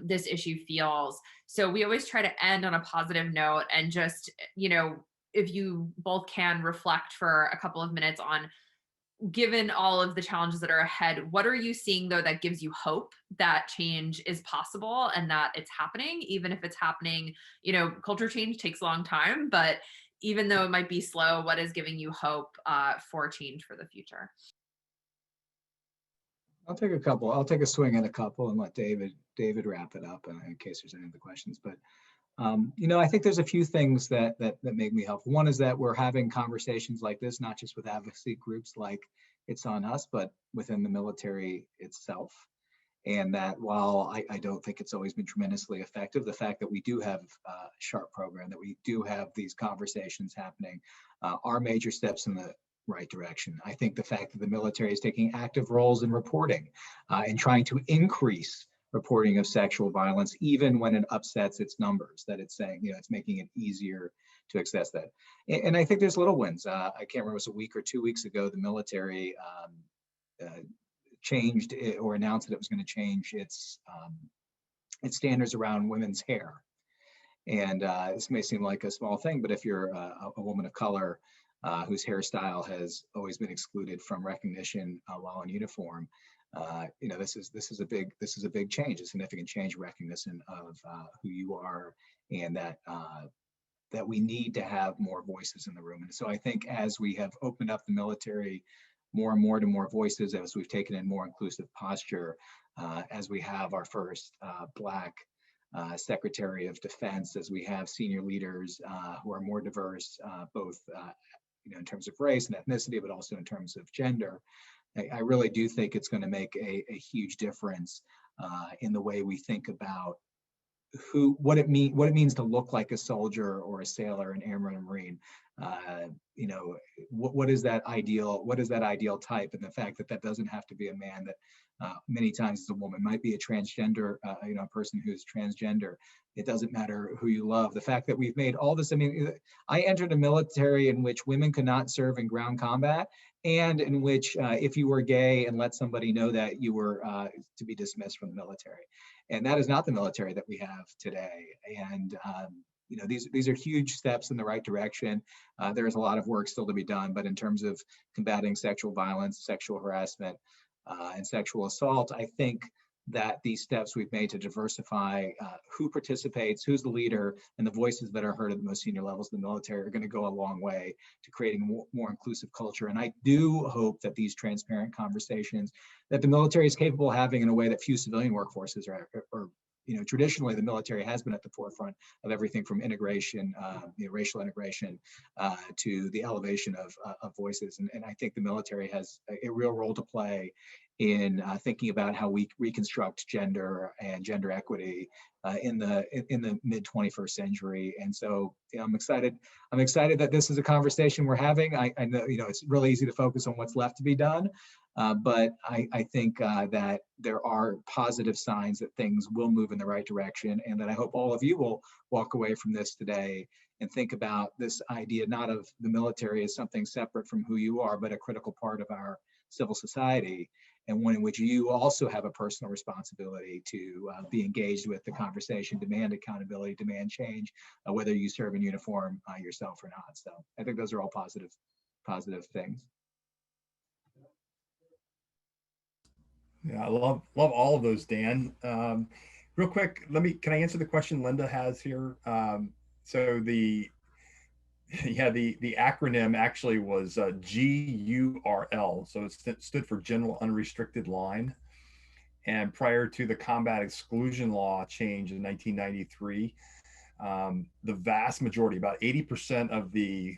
this issue feels. So we always try to end on a positive note and just, if you both can reflect for a couple of minutes on, given all of the challenges that are ahead, what are you seeing though that gives you hope that change is possible and that it's happening, even if it's happening, culture change takes a long time, but even though it might be slow, what is giving you hope for change for the future? I'll take a swing at a couple and let David wrap it up in case there's any other questions. But I think there's a few things that make me helpful. One is that we're having conversations like this, not just with advocacy groups like It's On Us, but within the military itself. And that while I don't think it's always been tremendously effective, the fact that we do have a SHARP program, that we do have these conversations happening, are major steps in the right direction. I think the fact that the military is taking active roles in reporting and trying to increase reporting of sexual violence, even when it upsets its numbers, that it's saying, it's making it easier to access that. And I think there's little wins. I can't remember, it was a week or 2 weeks ago, the military changed or announced that it was going to change its standards around women's hair. And this may seem like a small thing, but if you're a woman of color whose hairstyle has always been excluded from recognition while in uniform, this is a big change, a significant change, recognition of who you are, and that we need to have more voices in the room. And so I think as we have opened up the military more and more to more voices, as we've taken in more inclusive posture, as we have our first Black Secretary of Defense, as we have senior leaders who are more diverse, both in terms of race and ethnicity, but also in terms of gender, I really do think it's going to make a huge difference in the way we think about what it means to look like a soldier or a sailor, an airman, or Marine. You know, what is that ideal? What is that ideal type? And the fact that that doesn't have to be a man, that many times is a woman, might be a transgender, you know, a person who's transgender. It doesn't matter who you love. The fact that we've made all this, I mean, I entered a military in which women could not serve in ground combat, and in which if you were gay and let somebody know that, you were to be dismissed from the military. And that is not the military that we have today. And you know, these are huge steps in the right direction. There's a lot of work still to be done, but in terms of combating sexual violence, sexual harassment, and sexual assault, I think that these steps we've made to diversify who participates, who's the leader, and the voices that are heard at the most senior levels of the military are going to go a long way to creating a more inclusive culture. And I do hope that these transparent conversations that the military is capable of having in a way that few civilian workforces are, you know, traditionally the military has been at the forefront of everything from integration, you know, racial integration, to the elevation of voices. And I think the military has a real role to play in thinking about how we reconstruct gender and gender equity in the mid 21st century. And so, you know, I'm excited that this is a conversation we're having. I know, you know, it's really easy to focus on what's left to be done. But I think that there are positive signs that things will move in the right direction, and that I hope all of you will walk away from this today and think about this idea not of the military as something separate from who you are, but a critical part of our civil society, and one in which you also have a personal responsibility to be engaged with the conversation, demand accountability, demand change, whether you serve in uniform yourself or not. So I think those are all positive things. Yeah, I love all of those, Dan. Real quick, can I answer the question Linda has here? So the acronym actually was GURL. So it stood for General Unrestricted Line. And prior to the Combat Exclusion Law change in 1993, the vast majority, about 80% of the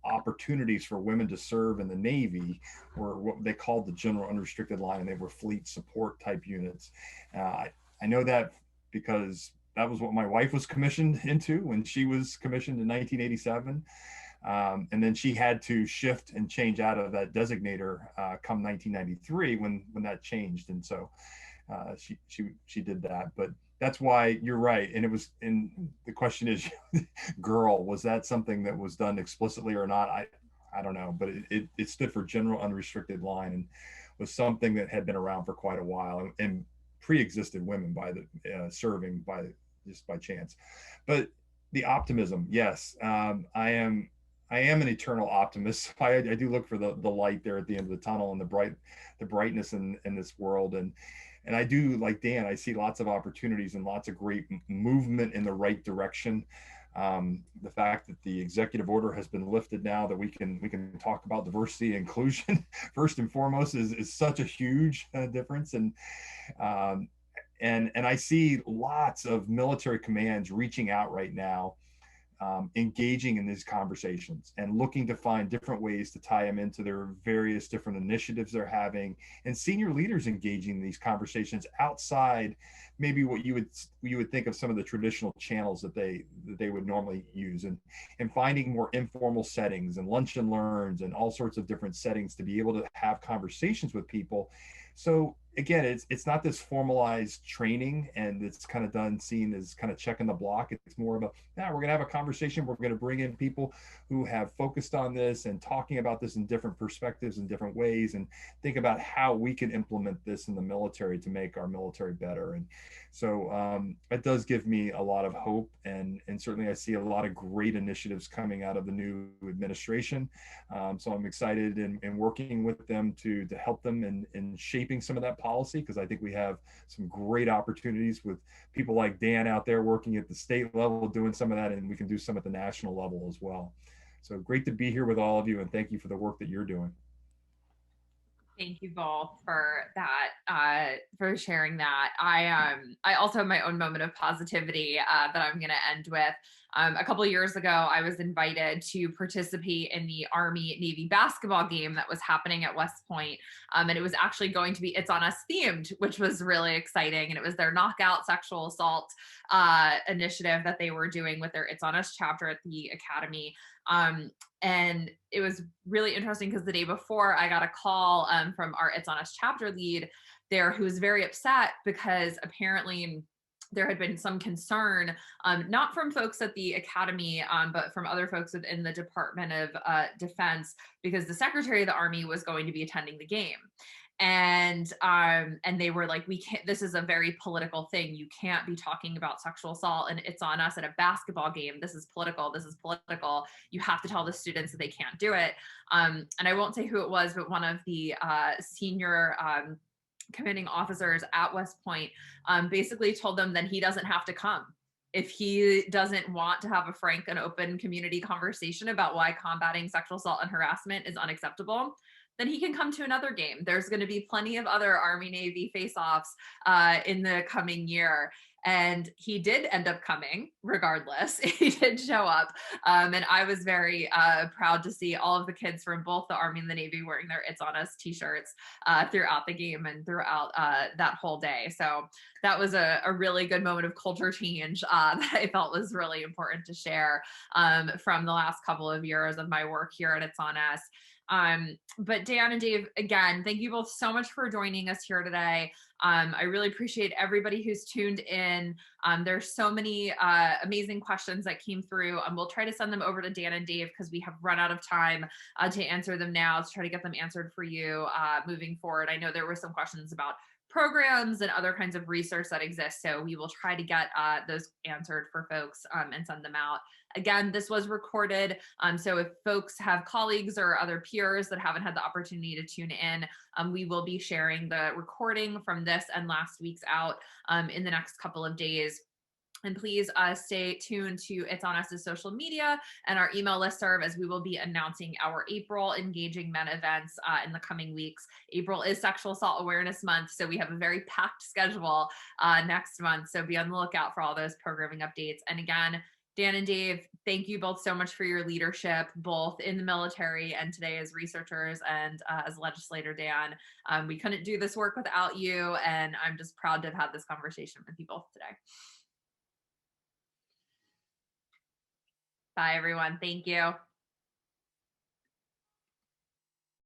opportunities for women to serve in the Navy were what they called the General Unrestricted Line, and they were fleet support type units. I know that because that was what my wife was commissioned into when she was commissioned in 1987. And then she had to shift and change out of that designator come 1993 when that changed. And so she did that. But that's why you're right. And the question is, girl, was that something that was done explicitly or not? I don't know, but it stood for General Unrestricted Line and was something that had been around for quite a while and pre-existed women by the serving just by chance. But the optimism, yes, I am an eternal optimist. I do look for the light there at the end of the tunnel and the brightness in this world. And I do, like Dan, I see lots of opportunities and lots of great movement in the right direction. The fact that the executive order has been lifted now, that we can talk about diversity and inclusion first and foremost is such a huge difference. And I see lots of military commands reaching out right now, engaging in these conversations and looking to find different ways to tie them into their various different initiatives they're having, and senior leaders engaging in these conversations outside maybe what you would think of some of the traditional channels that they would normally use, and finding more informal settings and lunch and learns and all sorts of different settings to be able to have conversations with people. So again, it's not this formalized training and it's kind of seen as kind of checking the block. It's more about, we're going to have a conversation. We're going to bring in people who have focused on this and talking about this in different perspectives and different ways, and think about how we can implement this in the military to make our military better. And so it does give me a lot of hope, and certainly I see a lot of great initiatives coming out of the new administration. So I'm excited and working with them to help them in shaping some of that policy, because I think we have some great opportunities with people like Dan out there working at the state level doing some of that, and we can do some at the national level as well. So great to be here with all of you, and thank you for the work that you're doing. Thank you both for that, for sharing that. I also have my own moment of positivity that I'm going to end with. A couple of years ago, I was invited to participate in the Army-Navy basketball game that was happening at West Point. And it was actually going to be It's On Us themed, which was really exciting. And it was their Knockout Sexual Assault initiative that they were doing with their It's On Us chapter at the Academy. And it was really interesting because the day before I got a call from our It's On Us chapter lead there, who was very upset because apparently there had been some concern, not from folks at the academy, but from other folks within the Department of Defense, because the Secretary of the Army was going to be attending the game. And they were like, we can't, this is a very political thing. You can't be talking about sexual assault and It's On Us at a basketball game. This is political. This is political. You have to tell the students that they can't do it. And I won't say who it was, but one of the senior commanding officers at West Point basically told them that he doesn't have to come. If he doesn't want to have a frank and open community conversation about why combating sexual assault and harassment is unacceptable, then he can come to another game. There's going to be plenty of other Army Navy face-offs in the coming year. And he did end up coming regardless. He did show up. And I was very proud to see all of the kids from both the Army and the Navy wearing their It's On Us t-shirts throughout the game and throughout that whole day. So that was a really good moment of culture change that I felt was really important to share from the last couple of years of my work here at It's On Us. But Dan and Dave, again, thank you both so much for joining us here today. I really appreciate everybody who's tuned in. There's so many amazing questions that came through, and we'll try to send them over to Dan and Dave because we have run out of time to answer them now, to try to get them answered for you moving forward. I know there were some questions about programs and other kinds of research that exist, so we will try to get those answered for folks and send them out. Again, this was recorded, so if folks have colleagues or other peers that haven't had the opportunity to tune in, we will be sharing the recording from this and last week's out in the next couple of days. And please stay tuned to It's On Us's social media and our email listserv, as we will be announcing our April Engaging Men events in the coming weeks. April is Sexual Assault Awareness Month, so we have a very packed schedule next month. So be on the lookout for all those programming updates. And again, Dan and Dave, thank you both so much for your leadership, both in the military and today as researchers and as legislator, Dan. We couldn't do this work without you, and I'm just proud to have had this conversation with you both today. Bye, everyone. Thank you.